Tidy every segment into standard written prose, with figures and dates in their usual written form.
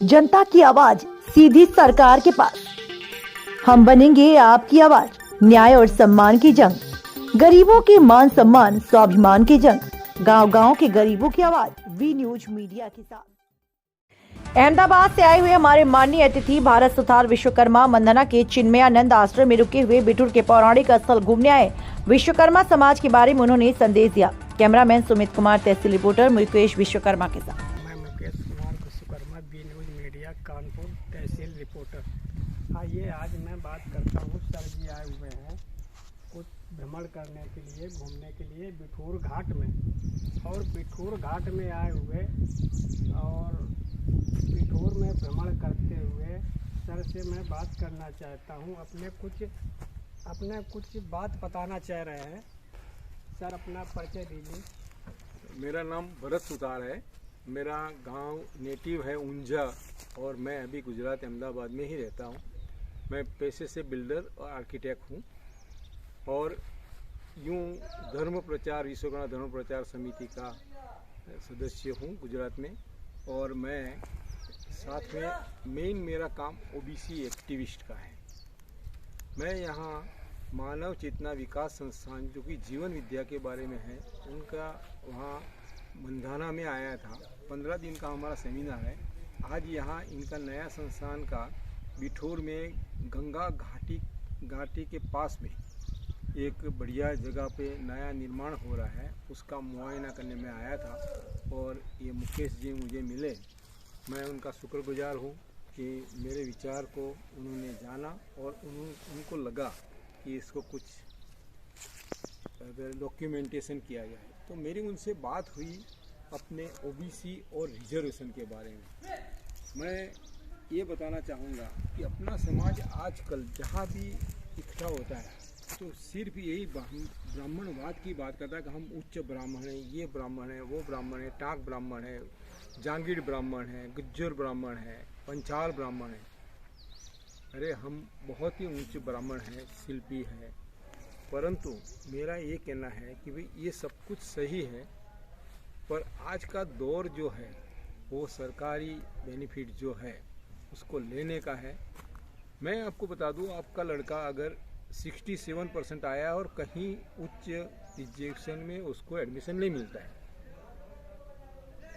जनता की आवाज सीधी सरकार के पास। हम बनेंगे आपकी आवाज। न्याय और सम्मान की जंग, गरीबों के मान सम्मान स्वाभिमान की जंग, गांव-गांव के गरीबों की आवाज। वी न्यूज मीडिया के साथ। अहमदाबाद से आए हुए हमारे माननीय अतिथि भारत सुथार विश्वकर्मा मंदना के चिन्मयानंद आश्रम में रुके हुए बिठूर के पौराणिक स्थल घूमने आए विश्वकर्मा समाज के बारे में उन्होंने संदेश दिया। कैमरामैन सुमित कुमार, तहसील रिपोर्टर मुकेश विश्वकर्मा के साथ। मैं Mukesh Kumar Vishwakarma, V news media Kanpur, tehsil reporter. आइए आज मैं बात करता हूँ। सर जी आए हुए हैं कुछ भ्रमण करने के लिए, घूमने के लिए बिठूर घाट में, और बिठूर घाट में आए हुए और बिठूर में भ्रमण करते हुए सर से मैं बात करना चाहता हूँ। अपने कुछ बात बताना चाह रहे हैं। सर अपना परिचय दीजिए। मेरा नाम भरत सुतार है। मेरा गांव नेटिव है ऊंझा और मैं अभी गुजरात अहमदाबाद में ही रहता हूं। मैं पेशे से बिल्डर और आर्किटेक्ट हूं और यूं धर्म प्रचार विश्वकर्मा धर्म प्रचार समिति का सदस्य हूं गुजरात में। और मैं साथ में मेन मेरा काम ओबीसी एक्टिविस्ट का है। मैं यहाँ मानव चेतना विकास संस्थान जो कि जीवन विद्या के बारे में है, उनका वहाँ मंधाना में आया था। 15 दिन का हमारा सेमिनार है। आज यहाँ इनका नया संस्थान का बिठूर में गंगा घाटी के पास में एक बढ़िया जगह पे नया निर्माण हो रहा है, उसका मुआयना करने में आया था। और ये मुकेश जी मुझे मिले। मैं उनका शुक्रगुजार हूँ कि मेरे विचार को उन्होंने जाना और उनको लगा कि इसको कुछ अगर डॉक्यूमेंटेशन किया जाए। तो मेरी उनसे बात हुई अपने ओबीसी और रिजर्वेशन के बारे में। मैं ये बताना चाहूँगा कि अपना समाज आजकल जहाँ भी इकट्ठा होता है तो सिर्फ यही ब्राह्मणवाद की बात करता है कि हम उच्च ब्राह्मण हैं, ये ब्राह्मण है, वो ब्राह्मण है, टाक ब्राह्मण है, जांगीड़ ब्राह्मण है, गुज्जर ब्राह्मण है, पंचाल ब्राह्मण है। अरे हम बहुत ही ऊंचे ब्राह्मण हैं, शिल्पी हैं। परंतु मेरा ये कहना है कि भाई ये सब कुछ सही है, पर आज का दौर जो है वो सरकारी बेनिफिट जो है उसको लेने का है। मैं आपको बता दूं, आपका लड़का अगर 67% आया और कहीं उच्च एजुकेशन में उसको एडमिशन नहीं मिलता है,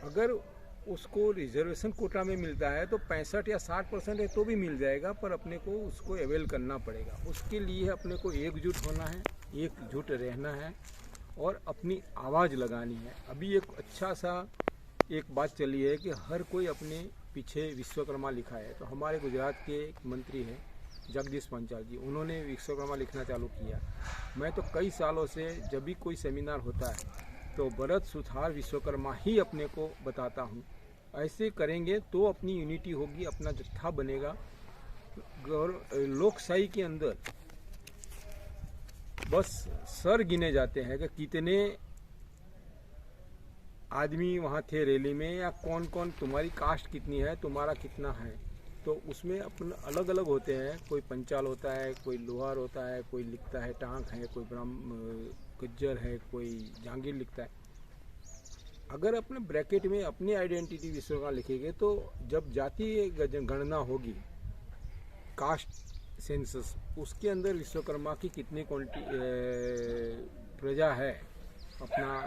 अगर उसको रिजर्वेशन कोटा में मिलता है तो 65 या 60% है तो भी मिल जाएगा, पर अपने को उसको अवेल करना पड़ेगा। उसके लिए अपने को एकजुट होना है, एकजुट रहना है और अपनी आवाज़ लगानी है। अभी एक अच्छा सा एक बात चली है कि हर कोई अपने पीछे विश्वकर्मा लिखा है। तो हमारे गुजरात के एक मंत्री हैं जगदीश पंचाल जी, उन्होंने विश्वकर्मा लिखना चालू किया। मैं तो कई सालों से जब भी कोई सेमिनार होता है तो भरत सुथार विश्वकर्मा ही अपने को बताता हूँ। ऐसे करेंगे तो अपनी यूनिटी होगी, अपना जत्था बनेगा। लोकशाही के अंदर बस सर गिने जाते हैं कि कितने आदमी वहाँ थे रैली में, या कौन कौन, तुम्हारी कास्ट कितनी है, तुम्हारा कितना है। तो उसमें अपने अलग अलग होते हैं। कोई पंचाल होता है, कोई लोहार होता है, कोई लिखता है टांक है, कोई गुज्जर है, कोई जांगीर लिखता है। अगर अपने ब्रैकेट में अपनी आइडेंटिटी विश्वकर्मा लिखेंगे तो जब जातीय गणना होगी, कास्ट सेंसस, उसके अंदर विश्वकर्मा की कितनी प्रजा है अपना,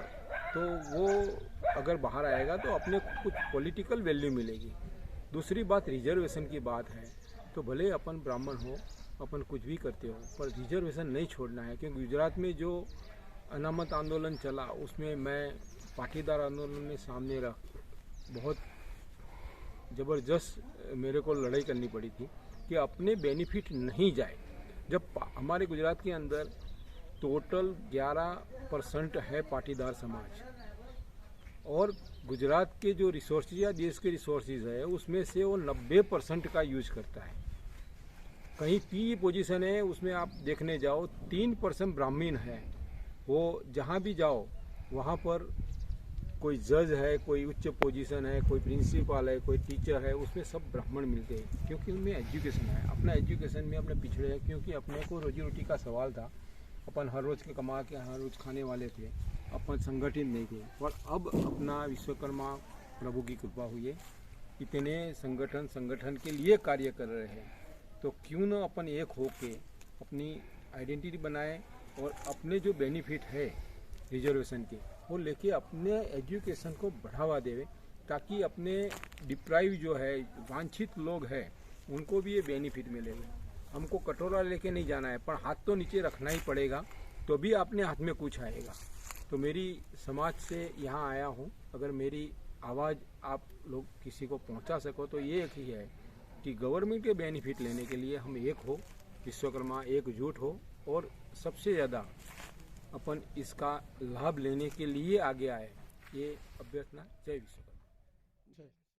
तो वो अगर बाहर आएगा तो अपने कुछ पॉलिटिकल वैल्यू मिलेगी। दूसरी बात रिजर्वेशन की बात है, तो भले अपन ब्राह्मण हो, अपन कुछ भी करते हो, पर रिजर्वेशन नहीं छोड़ना है। क्योंकि गुजरात में जो अनामत आंदोलन चला उसमें मैं पाटीदार आंदोलन में सामने रहा, बहुत ज़बरदस्त मेरे को लड़ाई करनी पड़ी थी कि अपने बेनिफिट नहीं जाए। जब हमारे गुजरात के अंदर टोटल 11% है पाटीदार समाज, और गुजरात के जो रिसोर्सेज या देश के रिसोर्सेज है उसमें से वो 90% का यूज करता है। कहीं पी पोजीशन है उसमें आप देखने जाओ 3% ब्राह्मण है। वो जहाँ भी जाओ वहाँ पर कोई जज है, कोई उच्च पोजीशन है, कोई प्रिंसिपल है, कोई टीचर है, उसमें सब ब्राह्मण मिलते हैं। क्योंकि उनमें एजुकेशन है, अपना एजुकेशन में अपने पिछड़े हैं। क्योंकि अपने को रोजी रोटी का सवाल था, अपन हर रोज़ के कमा के हर रोज़ खाने वाले थे, अपन संगठित नहीं थे। और अब अपना विश्वकर्मा प्रभु की कृपा हुई है इतने संगठन के लिए कार्य कर रहे हैं, तो क्यों ना अपन एक होके अपनी आइडेंटिटी बनाए और अपने जो बेनिफिट है रिजर्वेशन के वो लेके अपने एजुकेशन को बढ़ावा देवे, ताकि अपने डिप्राइव जो है वांछित लोग हैं उनको भी ये बेनिफिट मिलेगा। हमको कटोरा लेके नहीं जाना है, पर हाथ तो नीचे रखना ही पड़ेगा, तो भी अपने हाथ में कुछ आएगा। तो मेरी समाज से यहाँ आया हूँ, अगर मेरी आवाज़ आप लोग किसी को पहुँचा सको तो ये एक ही है कि गवर्नमेंट के बेनिफिट लेने के लिए हम एक हो, विश्वकर्मा एकजुट हो और सबसे ज़्यादा अपन इसका लाभ लेने के लिए आगे आए। ये अभ्यर्थना। जय विश्व।